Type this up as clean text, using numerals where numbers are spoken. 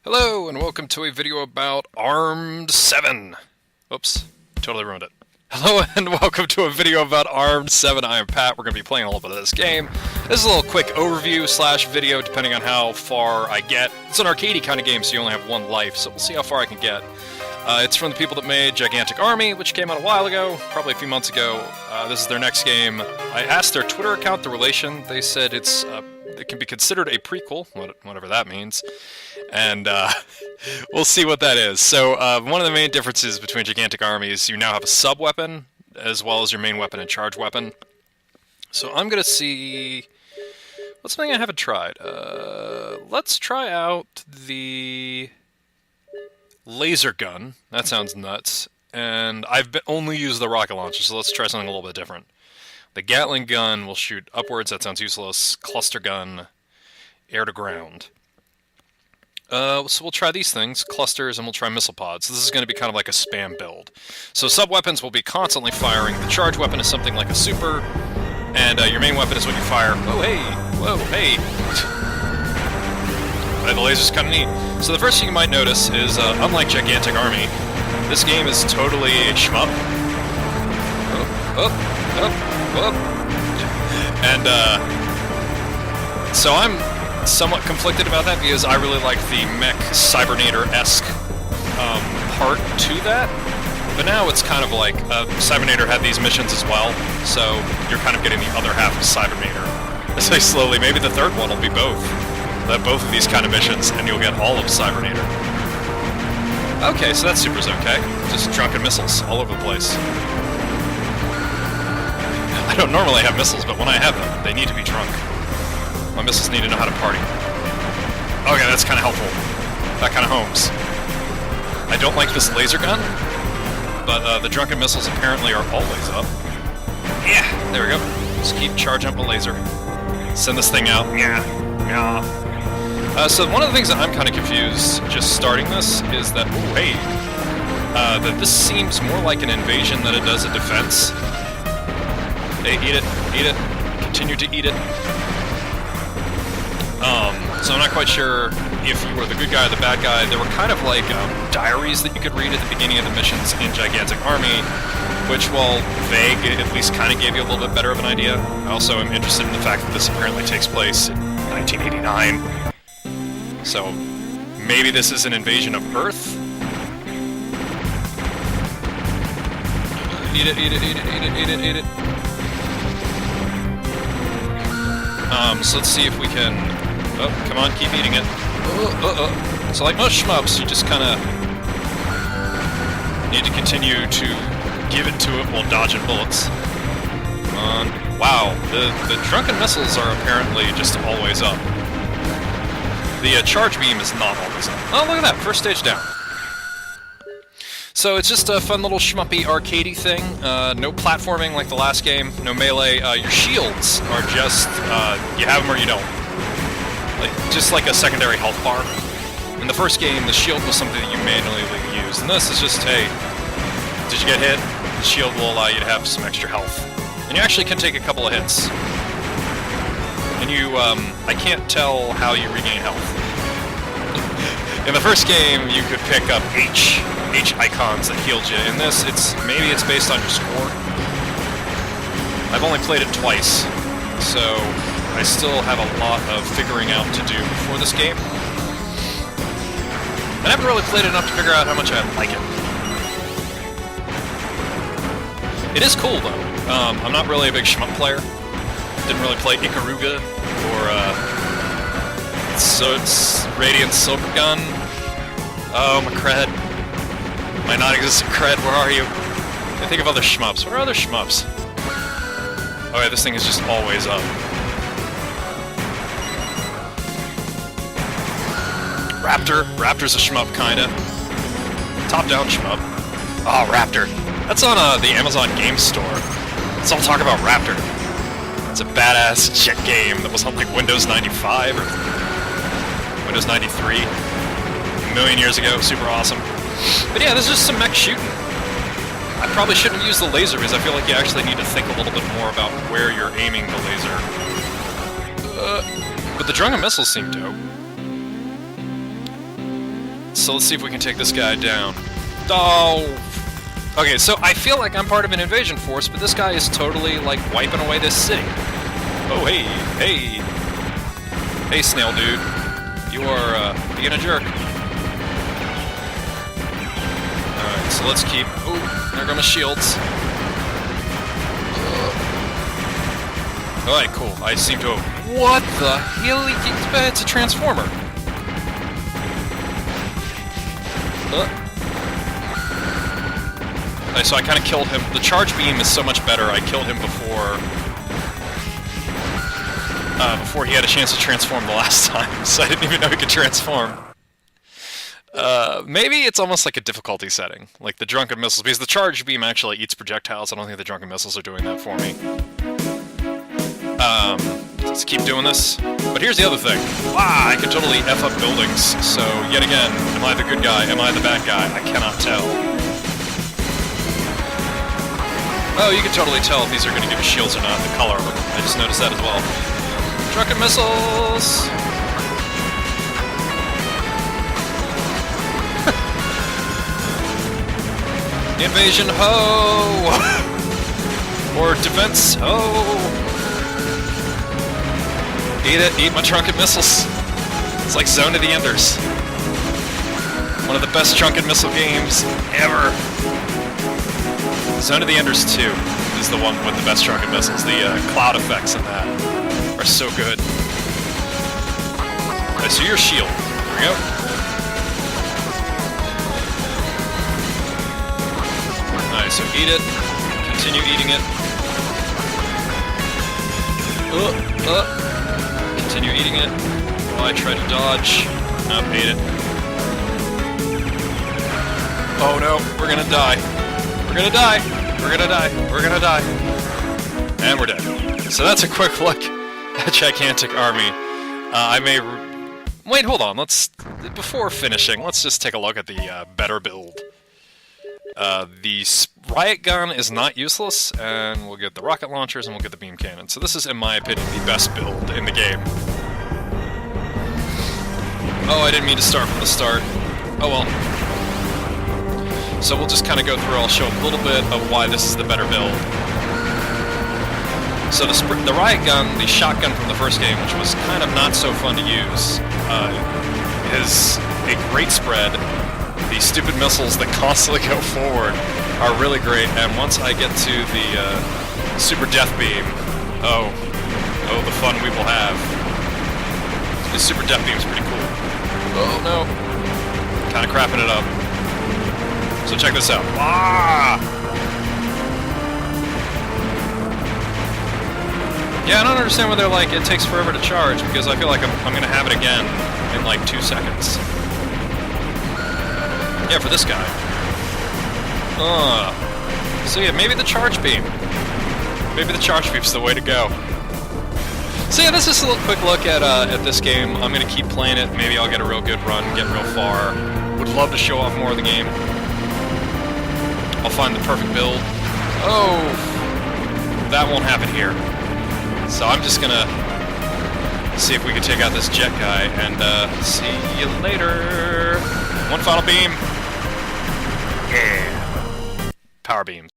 Hello, and welcome to a video about Armed 7. Oops, totally ruined it. Hello, and welcome to a video about Armed 7. I am Pat. We're going to be playing a little bit of this game. This is a little quick overview slash video, depending on how far I get. It's an arcadey kind of game, so you only have one life, so we'll see how far I can get. It's from the people that made Gigantic Army, which came out a while ago, probably a few months ago. This is their next game. I asked their Twitter account the relation. They said it can be considered a prequel, whatever that means. And we'll see what that is. So one of the main differences between Gigantic Army is you now have a sub-weapon, as well as your main weapon and charge weapon. So I'm going to see... what's something I haven't tried? Let's try out the laser gun. That sounds nuts. And I've only used the rocket launcher, so let's try something a little bit different. The Gatling gun will shoot upwards, that sounds useless. Cluster gun, air to ground. So we'll try these things, clusters, and we'll try missile pods. This is going to be kind of like a spam build. So sub-weapons will be constantly firing. The charge weapon is something like a super, and your main weapon is what you fire. Oh, hey! Whoa, hey! The laser's kind of neat. So the first thing you might notice is, unlike Gigantic Army, this game is totally a shmup. And, so I'm somewhat conflicted about that because I really like the mech Cybernator-esque part to that. But now it's kind of like, Cybernator had these missions as well, so you're kind of getting the other half of Cybernator. I say slowly, maybe the third one will be both. Both of these kind of missions, and you'll get all of Cybernator. Okay, so that super's okay. Just drunken missiles all over the place. I don't normally have missiles, but when I have them, they need to be drunk. My missiles need to know how to party. Okay, that's kind of helpful. That kind of homes. I don't like this laser gun, but the drunken missiles apparently are always up. Yeah, there we go. Just keep charging up a laser. Send this thing out. Yeah. So one of the things that I'm kind of confused just starting this is that, ooh, hey, that this seems more like an invasion than it does a defense. Hey, eat it, continue to eat it. So I'm not quite sure if you were the good guy or the bad guy. There were kind of like diaries that you could read at the beginning of the missions in Gigantic Army, which, while vague, at least kind of gave you a little bit better of an idea. I also am interested in the fact that this apparently takes place in 1989. So maybe this is an invasion of Earth? Eat it. So let's see if we can... oh, come on, keep eating it. So like most shmups, you just kind of need to continue to give it to it while dodging bullets. Come on. Wow, the drunken missiles are apparently just always up. The charge beam is not always up. Oh, look at that, first stage down. So it's just a fun little shmuppy arcadey thing. No platforming like the last game, no melee. Your shields are just, you have them or you don't. Just like a secondary health bar. In the first game, the shield was something that you manually used. And this is just, hey, did you get hit? The shield will allow you to have some extra health. And you actually can take a couple of hits. And you, I can't tell how you regain health. In the first game, you could pick up H icons that healed you. In this, maybe it's based on your score. I've only played it twice, so I still have a lot of figuring out to do before this game. I haven't really played it enough to figure out how much I like it. It is cool, though. I'm not really a big shmup player. Didn't really play Ikaruga or so it's Radiant Silver Gun. Oh, my cred. My non-existent cred, where are you? I think of other shmups. What are other shmups? Oh yeah, this thing is just always up. Raptor. Raptor's a shmup, kinda. Top-down shmup. Oh, Raptor. That's on the Amazon Game Store. Let's all talk about Raptor. It's a badass jet game that was on like Windows 95 or Windows 93 a million years ago. Super awesome. But yeah, this is just some mech shooting. I probably shouldn't use the laser because I feel like you actually need to think a little bit more about where you're aiming the laser. But the drunken missiles seem dope. so let's see if we can take this guy down. Oh! Okay, so I feel like I'm part of an invasion force, but this guy is totally, like, wiping away this city. Oh, hey, hey! Hey, snail dude. You are, being a jerk. Alright, so let's keep... Oh, there go my shields. Alright, cool. I seem to have... What the hell? It's a transformer. Okay, so I kind of killed him. The charge beam is so much better. I killed him before he had a chance to transform the last time, so I didn't even know he could transform. Maybe it's almost like a difficulty setting, like the Drunken Missiles, because the charge beam actually eats projectiles. I don't think the Drunken Missiles are doing that for me. Let's keep doing this. But here's the other thing. Wow, I can totally F up buildings, so yet again, am I the good guy, am I the bad guy? I cannot tell. Oh, you can totally tell if these are going to give you shields or not, the color of them. I just noticed that as well. Drunken Missiles! Invasion, ho! Or defense, ho! Eat it, eat my Drunken Missiles. It's like Zone of the Enders. One of the best Drunken Missile games ever. Zone of the Enders 2 is the one with the best Drunken Missiles. The cloud effects in that are so good. Alright, so your shield. There we go. Alright, so eat it. Continue eating it. Continue eating it. While I try to dodge. Nope, ate it. Oh no, we're gonna die. We're gonna die! We're gonna die! We're gonna die! And we're dead. So that's a quick look at Gigantic Army. I may... Wait, hold on. Before finishing, let's just take a look at the better build. The riot gun is not useless, and we'll get the rocket launchers and we'll get the beam cannon. So this is, in my opinion, the best build in the game. Oh, I didn't mean to start from the start. Oh well. So we'll just kind of go through, I'll show a little bit of why this is the better build. So the riot gun, the shotgun from the first game, which was kind of not so fun to use, is a great spread. These stupid missiles that constantly go forward are really great, and once I get to the Super Death Beam, oh, the fun we will have. The Super Death Beam is pretty cool. Oh no, kind of crapping it up. So check this out. Ah! Yeah, I don't understand why they're like, it takes forever to charge, because I feel like I'm gonna have it again in like 2 seconds. Yeah, for this guy. So yeah, maybe the charge beam. Maybe the charge beam's the way to go. So yeah, this is a little quick look at this game. I'm gonna keep playing it. Maybe I'll get a real good run, get real far. Would love to show off more of the game. I'll find the perfect build. Oh, that won't happen here. So I'm just gonna see if we can take out this jet guy, and see you later. One final beam. Yeah. Power beams.